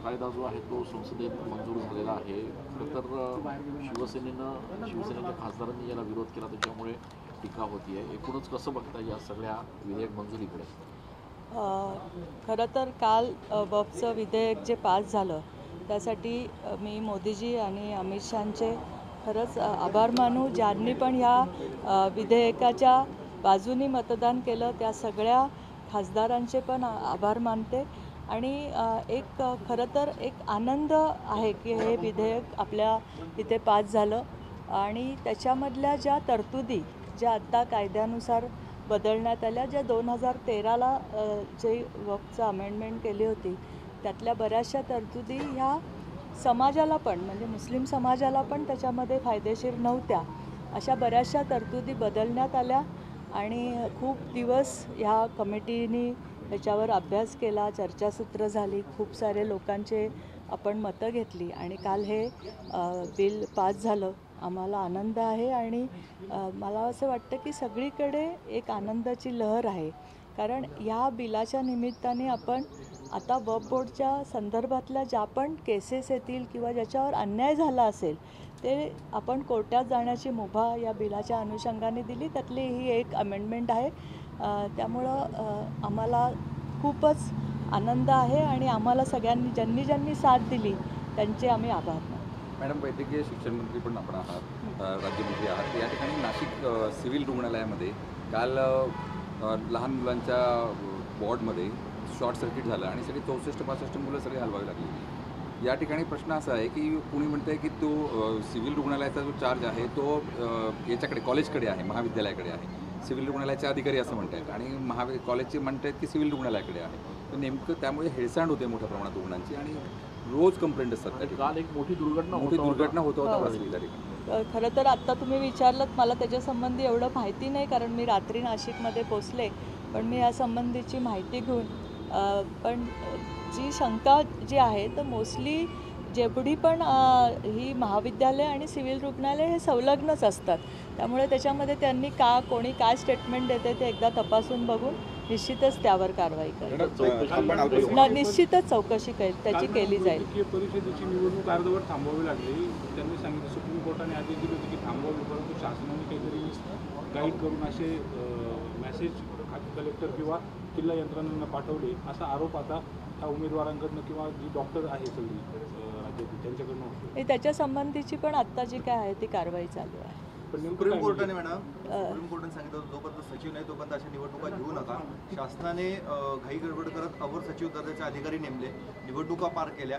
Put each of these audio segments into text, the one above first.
कायदा जो आहे तो संसदेत मंजूर झालेला आहे. खरं तर शिवसेनेच्या खासदारांनी याला विरोध केला, त्याच्यामुळे टीका होती आहे. एकूणच कसं बघता या सगळ्या विधेयक मंजुरीकडे? खरं तर काल वक्फचं विधेयक जे पास झालं त्यासाठी मी मोदीजी आणि अमित शहाचे खरंच आभार मानू. ज्यांनी पण ह्या विधेयकाच्या बाजूनी मतदान केलं त्या सगळ्या खासदारांचे पण आभार मानते. आणि एक खरं तर एक आनंद आहे की हे विधेयक आपल्या इथे पास झालं आणि त्याच्यामधल्या ज्या तरतुदी ज्या आत्ता कायद्यानुसार बदलण्यात आल्या, ज्या 2013ला जे वक्फचं अमेंडमेंट केली होती त्यातल्या बऱ्याचशा तरतुदी ह्या समाजाला पण म्हणजे मुस्लिम समाजाला पण त्याच्यामध्ये फायदेशीर नव्हत्या. अशा बऱ्याचशा तरतुदी बदलण्यात आल्या आणि खूप दिवस ह्या कमिटीनी त्याच्यावर अभ्यास केला, चर्चासत्र झाली, खूप सारे लोकांचे आपण मतं घेतली आणि काल हे बिल पास झालं. आम्हाला आनंद आहे आणि मला असं वाटतं की सगळीकडे एक आनंदाची लहर आहे. कारण या बिलाच्या निमित्ताने आपण आता वक्फ बोर्डच्या संदर्भातल्या ज्या पण केसेस येतील किंवा ज्याच्यावर अन्याय झाला असेल ते आपण कोर्टात जाण्याची मुभा या बिलाच्या अनुषंगाने दिली. त्यातली ही एक अमेंडमेंट आहे. त्यामुळं आम्हाला खूपच आनंद आहे आणि आम्हाला सगळ्यांनी ज्यांनी साथ दिली त्यांचे आम्ही आभार मानतो. मॅडम, वैद्यकीय शिक्षण मंत्री पण आपण आहात, राज्यमंत्री आहात. या ठिकाणी नाशिक सिव्हिल रुग्णालयामध्ये काल लहान मुलांच्या वॉर्डमध्ये शॉर्ट सर्किट झालं आणि सगळी 64-65 मुलं सगळी हलवावी लागली. या ठिकाणी प्रश्न असा आहे की कुणी म्हणतं आहे की तो सिव्हिल रुग्णालयाचा जो चार्ज आहे तो याच्याकडे कॉलेजकडे आहे, महाविद्यालयाकडे आहे. सिव्हिल रुग्णालयाचे अधिकारी असं म्हणत आहेत आणि कॉलेजचे म्हणत आहेत की सिव्हिल रुग्णालयाकडे आहे. तर नेमकं त्यामुळे हेळसांड होते मोठ्या प्रमाणात रुग्णांची आणि रोज कंप्लेंट असतात. काल एक मोठी दुर्घटना होत होता. खरं तर आत्ता तुम्ही विचारलं, मला त्याच्यासंबंधी एवढं माहिती नाही कारण मी रात्री नाशिकमध्ये पोचले. पण मी यासंबंधीची माहिती घेऊन पण जी शंका जी आहे तर मोस्टली जेवढी पण ही महाविद्यालय आणि सिव्हिल रुग्णालय हे संलग्नच असतात. त्यामुळे त्याच्यामध्ये त्यांनी कोणी काय स्टेटमेंट देते ते एकदा तपासून बघून निश्चितच त्यावर कारवाई करेल. निश्चितच चौकशी त्याची केली जाईल. परिषदेची निवडणूक अर्धवट थांबवावी लागली. त्यांनी सांगितलं, सुप्रीम कोर्टाने आदेश दिले होते की थांबवावी, परंतु शासनाने काहीतरी गाईड करून असे मेसेज कलेक्टर किंवा जिल्हा यंत्रणांना पाठवले असा आरोप आता ह्या उमेदवारांकडनं किंवा जी डॉक्टर आहे सगळी राज्यातील त्यांच्याकडनं होतो. त्याच्या संबंधीची पण आत्ता जी काय आहे ती कारवाई चालू आहे. सुप्रीम कोर्टाने सांगितलं जोपर्यंत सचिव नाही तोपर्यंत अशा निवडणुका घेऊ नका. शासनाने घाई गडबड करत अवर सचिव दर्जाचे अधिकारी नेमले, निवडणुका पार केल्या.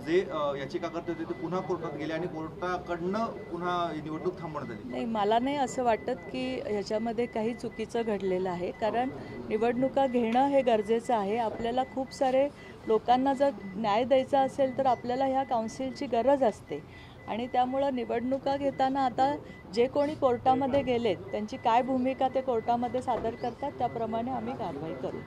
जे याचिकाकर्ते होते ते पुन्हा कोर्टात गेले आणि कोर्टाकडनं पुन्हा निवडणूक थांबवण्यात आली. नाही, मला नाही असं वाटत की ह्याच्यामध्ये काही चुकीचं घडलेलं आहे. कारण निवडणुका घेणं हे गरजेचं आहे. आपल्याला खूप सारे लोकांना जर न्याय द्यायचा असेल तर आपल्याला ह्या काउन्सिलची गरज असते आणि त्यामुळं निवडणुका घेताना आता जे कोणी कोर्टामध्ये गेलेत त्यांची काय भूमिका ते कोर्टामध्ये सादर करतात त्याप्रमाणे आम्ही कारवाई करू.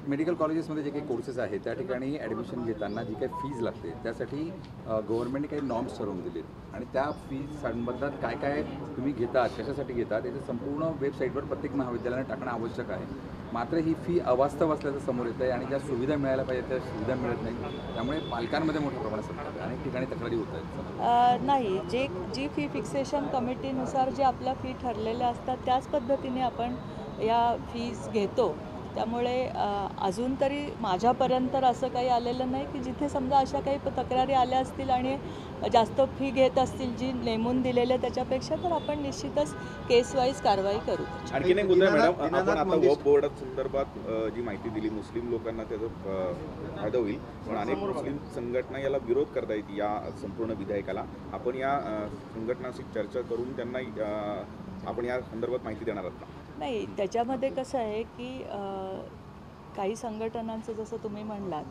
मेडिकल कॉलेजेसमध्ये जे काही कोर्सेस आहेत त्या ठिकाणी ॲडमिशन घेताना जी काही फीज लागते त्यासाठी गव्हर्नमेंटने काही नॉर्म्स ठरवून दिलेत आणि त्या फीज संबंधात काय काय तुम्ही घेतात, कशासाठी घेतात याचं संपूर्ण वेबसाईटवर प्रत्येक महाविद्यालयाने टाकणं आवश्यक आहे. मात्र ही फी अवास्तव असल्याचं समोर येतं आहे आणि ज्या सुविधा मिळायला पाहिजे त्या सुविधा मिळत नाही. त्यामुळे पालकांमध्ये मोठ्या प्रमाणात संकट अनेक ठिकाणी तक्रारी होत आहेत. नाही, जी फी फिक्सेशन कमिटीनुसार जे आपल्या फी ठरलेल्या असतात त्याच पद्धतीने आपण या फीज घेतो. त्यामुळे अजून तरी माझ्यापर्यंत असं काही आलेलं नाही की जिथे समजा अशा काही तक्रारी आल्या असतील आणि जास्त फी घेत असतील जी नेमून दिलेल्या त्याच्यापेक्षा, तर आपण निश्चितच केस वाईज कारवाई करू. आणखी एक मुद्दा मॅडम, आपण आता वक्फ बोर्ड संदर्भात जी माहिती दिली, मुस्लिम लोकांना त्याचा फायदा होईल, पण अनेक मुस्लिम संघटना याला विरोध करतायत या संपूर्ण विधेयकाला. आपण या संघटनाशी चर्चा करून त्यांना आपण या संदर्भात माहिती देणार आहात का? नाही, त्याच्यामध्ये कसं आहे की काही संघटनांचं जसं तुम्ही म्हणलात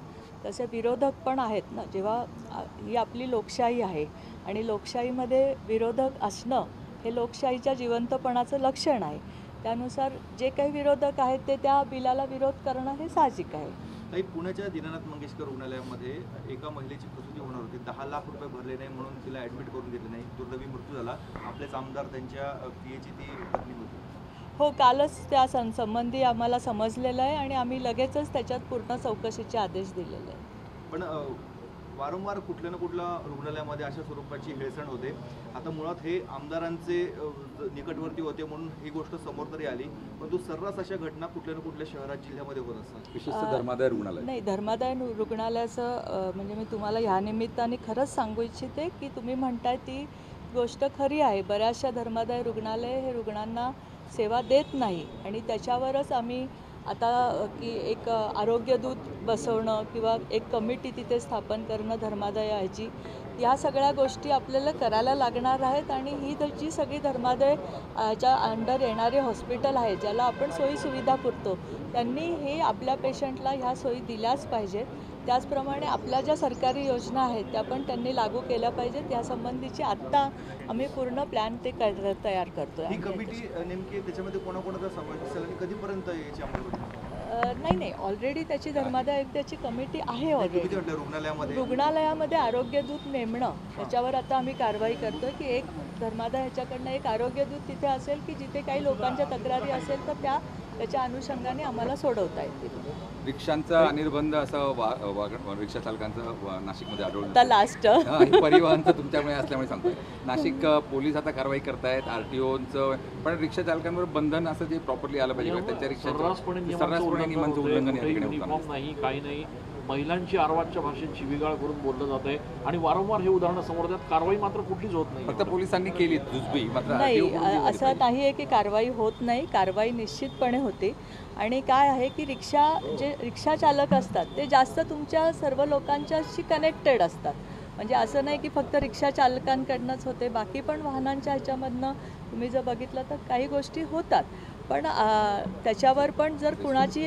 तसे विरोधक पण आहेत ना. जेव्हा ही आपली लोकशाही आहे आणि लोकशाहीमध्ये विरोधक असणं हे लोकशाहीच्या जिवंतपणाचं लक्षण आहे. त्यानुसार जे काही विरोधक आहेत ते त्या बिलाला विरोध करणं हे साहजिक आहे. काही पुण्याच्या दीनानाथ मंगेशकर रुग्णालयामध्ये एका महिलेची प्रसूती होणार होती. 10 लाख रुपये भरले नाही म्हणून तिला ॲडमिट करून घेतले नाही. दुर्दैवी मृत्यू झाला. आपलेच आमदार त्यांच्या पीएची ती पत्नी होती. हो, कालच त्या संबंधी आम्हाला समजलेलं आहे आणि आम्ही लगेचच त्याच्यात पूर्ण चौकशीचे आदेश दिलेले आहेत. पण वारंवार कुठल्या ना कुठल्या रुग्णालयामध्ये अशा स्वरूपाची हेळसण होते. आता मुळात हे आमदारांचे निकटवर्ती होते म्हणून ही गोष्ट समोर तरी आली, परंतु सर्रास अशा घटना कुठल्या ना कुठल्या शहरात जिल्ह्यामध्ये होत असतात. विशेषतः धर्मादाय रुग्णालय. नाही, धर्मादाय रुग्णालयाचं म्हणजे मी तुम्हाला ह्या निमित्ताने खरंच सांगू इच्छिते की तुम्ही म्हणताय ती गोष्ट खरी आहे. बऱ्याचशा धर्मादाय रुग्णालय हे रुग्णांना सेवा देत नाही आणि त्याच्यावरच आम्ही आता की एक आरोग्यदूत बसवणं किंवा एक कमिटी तिथे स्थापन करणं धर्मादायाची, या सगळ्या गोष्टी आपल्याला करायला लागणार आहेत. आणि ही जी सगळी धर्मादायच्या अंडर येणारे हॉस्पिटल आहेत ज्याला आपण सोयीसुविधा पुरतो, त्यांनी हे आपल्या पेशंटला ह्या सोयी दिल्याच पाहिजेत. त्याचप्रमाणे आपल्या ज्या सरकारी योजना आहेत त्या पण त्यांनी लागू केल्या पाहिजेत. यासंबंधीची आत्ता आम्ही पूर्ण प्लॅन ते तयार करतो. ही कमिटी नेमकी त्याच्यामध्ये कोणाकोणाचा समावेश असेल आणि कधीपर्यंत याची अंमलबजावणी? नाही, ऑलरेडी त्याची धर्मादाय आयुक्ताची कमिटी आहे. ऑलरेडी रुग्णालयामध्ये आरोग्यदूत नेमणं त्याच्यावर आता आम्ही कारवाई करतो की एक धर्मादाय ह्याच्याकडनं एक आरोग्यदूत तिथे असेल की जिथे काही लोकांच्या तक्रारी असेल तर त्याच्या अनुषंगाने आम्हाला सोडवता येतील. रिक्षांचा अनिर्बंध असं रिक्षा चालकांचं नाशिकमध्ये आढळून आता लास्ट परिवहनचं तुमच्यामुळे असल्यामुळे सांगतोय. नाशिक पोलीस आता कारवाई करतायत RTOचं, पण रिक्षा चालकांवर बंधन असं जे प्रॉपरली आलं पाहिजे त्यांच्या सर्रासपणे नियमांचं उल्लंघन या ठिकाणी होतं. युनिफॉर्म नाही, काही नाही, महिलांची आरवाच्या भाषेत शिवीगाळ करून बोललं जात आहे आणि वारंवार हे उदाहरणं समोर येतात. कारवाई मात्र कुठलीच होत नाही. फक्त पोलिसांनी केली जुजबी, मात्र नाही, असं नाही आहे की कारवाई होत नाही. कारवाई निश्चितपणे होते. आणि काय आहे की रिक्षा चालक असतात ते जास्त तुमच्या सर्व लोकांच्याशी कनेक्टेड असतात. म्हणजे असं नाही की फक्त रिक्षा चालकांकडनंच होते, बाकी पण वाहनांच्या ह्याच्यामधनं तुम्ही जर बघितलं तर काही गोष्टी होतात. पण त्याच्यावर पण जर कुणाची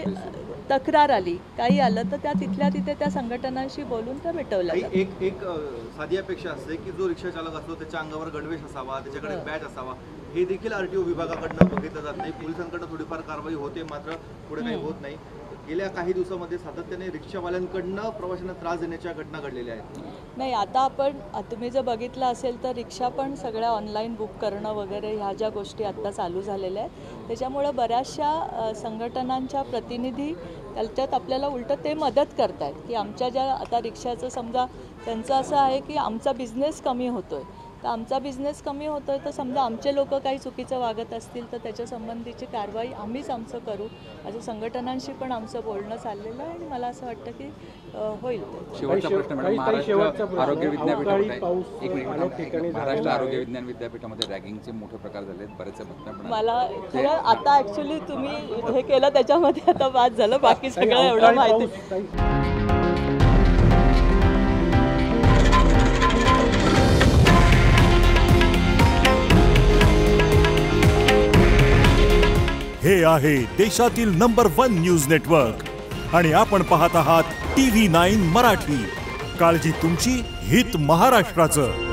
तक्रार आली, काही आलं तर त्या तिथल्या तिथे त्या संघटनांशी बोलून त्या मिटवल्या जातात. एक साधी अपेक्षा असते की जो रिक्षा चालक असतो त्याच्या अंगावर गणवेश असावा, त्याच्याकडे बॅच असावा. हे देखील RTO विभागाकडनं बघितलं जात नाही. पोलिसांकडनं थोडीफार कारवाई होते, मात्र पुढे काही होत नाही. गेल्या काही दिवसामध्ये सातत्याने रिक्षावाल्यांकडनं प्रवाशांना त्रास देण्याच्या घटना घडलेल्या आहेत. नाही, आता तुम्ही जर बघितलं असेल तर रिक्षा पण सगळ्या ऑनलाईन बुक करणं वगैरे ह्या ज्या गोष्टी आत्ता चालू झालेल्या आहेत त्याच्यामुळं बऱ्याचशा संघटनांच्या प्रतिनिधी त्याच्यात आपल्याला उलटं ते मदत करत आहेत की आमच्या ज्या आता रिक्षाचं समजा त्यांचं असं आहे की आमचा बिझनेस कमी होतो आहे, तर आमचा बिझनेस कमी होतो आहे तर समजा आमचे लोक काही चुकीचं वागत असतील तर त्याच्या संबंधीची कारवाई आम्हीच आमचं करू असं संघटनांशी पण आमचं बोलणं चाललेलं आहे. आणि मला असं वाटतं की होईल. शेवटचा प्रश्न मॅडम, महाराष्ट्र आरोग्य विद्यापीठामध्ये महाराष्ट्र आरोग्य विज्ञान विद्यापीठामध्ये रॅगिंगचे मोठे प्रकार झाले आहेत, बरेचसे बातम्या. मला खरं आता ॲक्च्युली तुम्ही हे केलं त्याच्यामध्ये आता बाद झालं, बाकी सगळं एवढं माहिती. हे आहे देशातील नंबर 1 न्यूज नेटवर्क आणि आपण पाहत आहात TV9 मराठी. काळजी तुमची, हित महाराष्ट्राचं.